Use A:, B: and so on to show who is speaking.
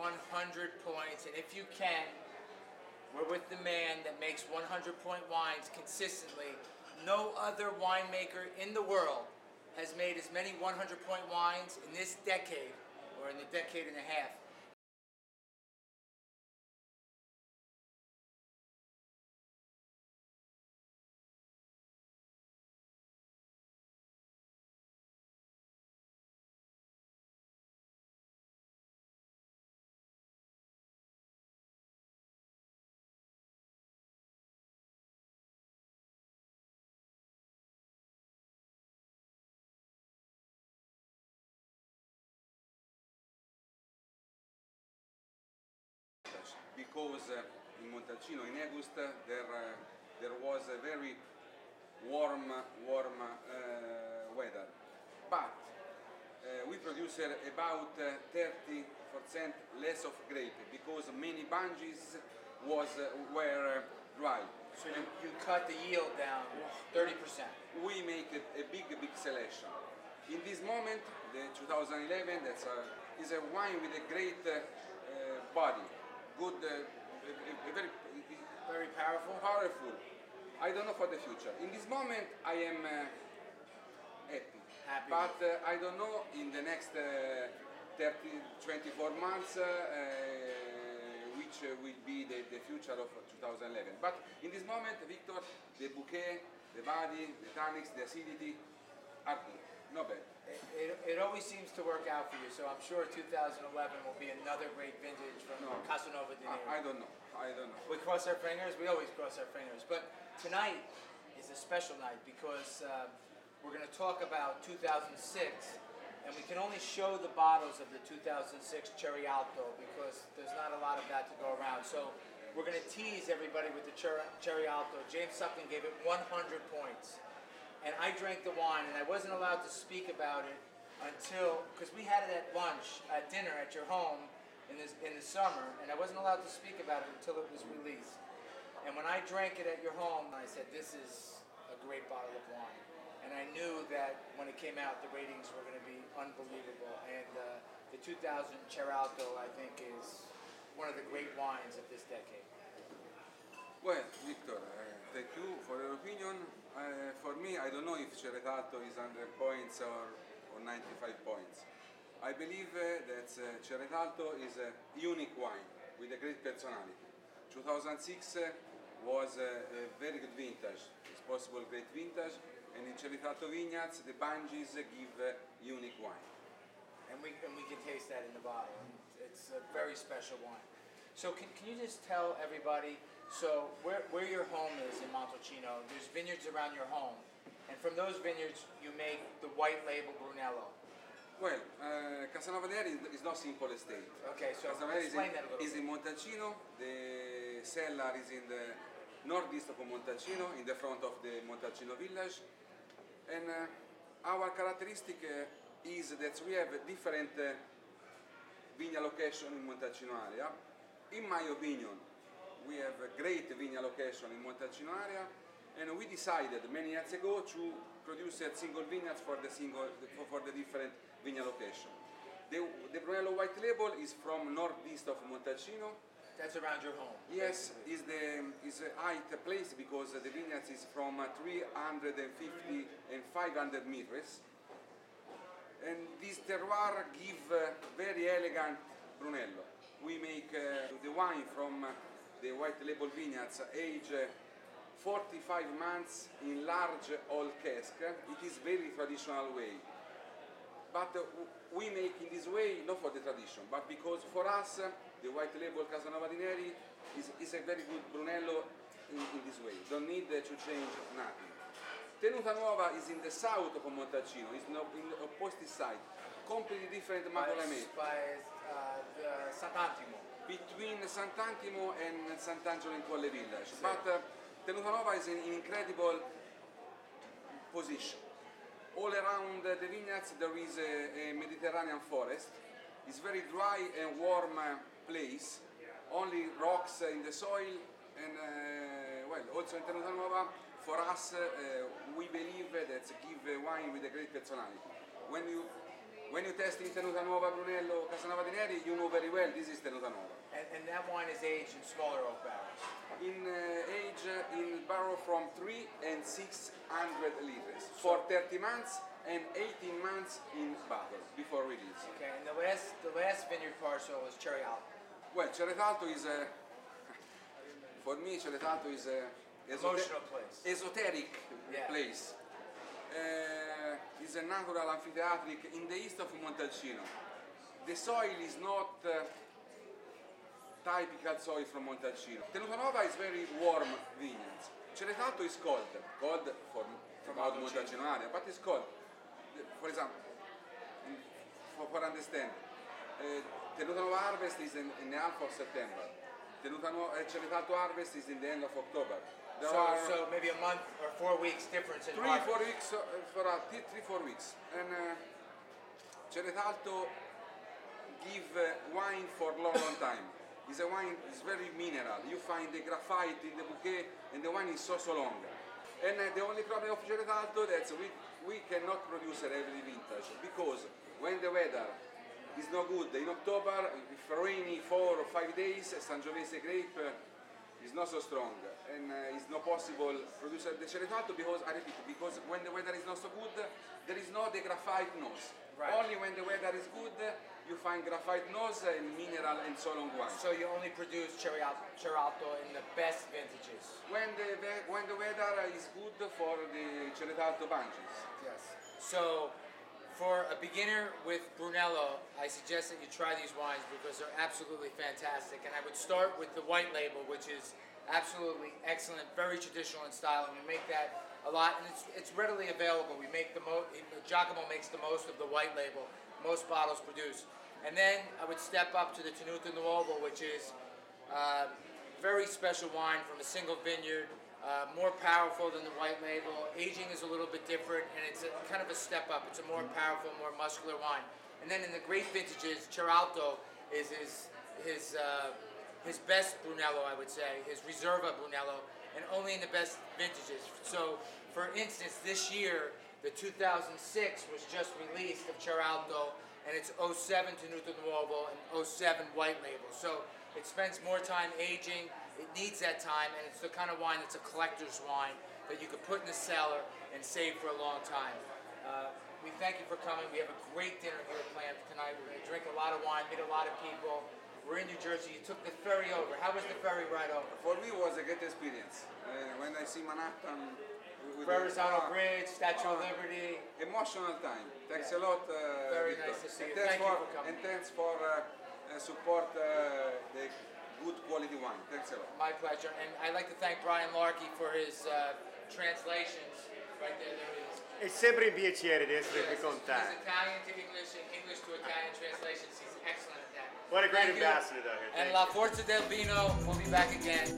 A: 100 points, and if you can, we're with the man that makes 100-point wines consistently. No other winemaker in the world has made as many 100-point wines in this decade, or in the decade and a half.
B: Because in Montalcino in August there was a very warm weather, but we produce about 30% less of grape because many bunches were dry.
A: So you cut the yield down 30%.
B: We make a big selection. In this moment, the 2011, is a wine with a great body. Good,
A: very powerful.
B: Powerful. I don't know for the future. In this moment, I am happy. But I don't know in the next 24 months which will be the future of 2011. But in this moment, Victor, the bouquet, the body, the tannics, the acidity are good. Not bad.
A: It always seems to work out for you, so I'm sure 2011 will be another great vintage from Casanova di Neri.
B: I don't know.
A: We cross our fingers. We always cross our fingers. But tonight is a special night because we're going to talk about 2006, and we can only show the bottles of the 2006 Cerretalto because there's not a lot of that to go around. So we're going to tease everybody with the Cerretalto. James Suckling gave it 100 points. And I drank the wine, and I wasn't allowed to speak about it until, because we had it at lunch, at dinner at your home in the summer, and I wasn't allowed to speak about it until it was released. And when I drank it at your home, I said, this is a great bottle of wine. And I knew that when it came out, the ratings were going to be unbelievable. And the 2000 Cerretalto, I think, is one of the great wines of this decade.
B: Well, Victor, thank you for your opinion. For me, I don't know if Cerretalto is 100 points or 95 points. I believe that Cerretalto is a unique wine with a great personality. 2006 was a very good vintage. It's possible great vintage, and in Cerretalto vineyards, the bunches give unique wine.
A: And we can taste that in the bottle. It's a very special wine. So can you just tell everybody, so where your home is in Montalcino, there's vineyards around your home, and from those vineyards you make the white label Brunello.
B: Well, Casanova di Neri is not simple estate.
A: Okay, so
B: explain
A: that a little
B: is in Montalcino, the cellar is in the northeast of Montalcino, in the front of the Montalcino village, and our characteristic is that we have different vineyard location in Montalcino area. In my opinion, we have a great vineyard location in Montalcino area, and we decided many years ago to produce a single vineyard for the different vineyard location. The Brunello white label is from northeast of Montalcino.
A: That's around your home.
B: Yes, is a height place because the vineyard is from 350 and 500 meters, and this terroir give very elegant Brunello. We make the wine from the white label vineyards aged 45 months in large old cask. It is very traditional way. But we make in this way not for the tradition, but because for us the white label Casanova di Neri is a very good Brunello in this way. Don't need to change nothing. Tenuta Nuova is in the south of Montalcino, it's in the opposite side, completely different macrolamate.
A: By Sant'Antimo.
B: Between Sant'Antimo and Sant'Angelo in Colle village. Sì. But Tenuta Nuova is in an incredible position. All around the vineyards there is a Mediterranean forest. It's very dry and warm place, only rocks in the soil, and well, also in Tenuta Nuova, for us, we believe that give wine with a great personality. When you When you test in Tenuta Nuova, Brunello, Casanova di Neri, you know very well this is Tenuta Nuova.
A: And that wine is aged in smaller oak barrels.
B: In age in barrel from 3 and 600 liters for 30 months and 18 months in bottle before release.
A: Okay, and the last vineyard parcel is Cerretalto.
B: Well, Cerretalto is for me Cerretalto is a
A: Emotional place.
B: esoteric place. It's a natural amphitheatric in the east of Montalcino. The soil is not typical soil from Montalcino. Tenuta Nuova is very warm vineyards. Cerretalto is cold from out Montalcino area, but it's cold. For example, for understand, Tenuta Nuova harvest is in the half of September. Cerretalto harvest is in the end of October.
A: So maybe a month or 4 weeks difference in
B: 3-4 weeks for 3-4 weeks. And Cerretalto give wine for long time. It's a wine. It's very mineral. You find the graphite in the bouquet, and the wine is so long. And the only problem of Cerretalto that we cannot produce every vintage because when the weather is not good in October, if rainy 4 or 5 days, Sangiovese grape is not so strong, and it's not possible produce the Cerretalto because, I repeat, because when the weather is not so good, there is no the graphite nose.
A: Right.
B: Only when the weather is good, you find graphite nose and mineral and so long wine.
A: So you only produce Cerretalto in the best vintages.
B: When the weather is good for the Cerretalto bunches.
A: Yes. So for a beginner with Brunello, I suggest that you try these wines because they're absolutely fantastic. And I would start with the white label, which is absolutely excellent, very traditional in style, and we make that a lot, and it's readily available. We make Giacomo makes the most of the white label, most bottles produced. And then I would step up to the Tenuta Nuova, which is very special wine from a single vineyard, more powerful than the white label. Aging is a little bit different, and it's kind of a step up. It's a more powerful, more muscular wine. And then in the great vintages, Cerretalto is his best Brunello, I would say, his Reserva Brunello, and only in the best vintages. So, for instance, this year, the 2006 was just released of Cerretalto, and it's 07 Tenuta Nuova and 07 white label. So it spends more time aging, it needs that time, and it's the kind of wine that's a collector's wine that you could put in the cellar and save for a long time. We thank you for coming. We have a great dinner here planned tonight. We're going to drink a lot of wine, meet a lot of people. We're in New Jersey. You took the ferry over. How was the ferry ride over?
B: For me, it was a great experience. When I see Manhattan,
A: Verrazano Bridge, Statue of Liberty.
B: Emotional time. Thanks a lot.
A: Very
B: Victor.
A: nice to see you.
B: Thank
A: you for coming.
B: And thanks for support the good quality wine. Thanks a lot.
A: My pleasure. And I'd like to thank Brian Larkey for his translations. Right there he is.
C: È sempre un piacere di essere qui con te.
A: He's Italian to English and English to Italian translations. He's excellent at that.
C: What a great
A: Thank you.
C: ambassador, though.
A: And La Forza del Vino will be back again.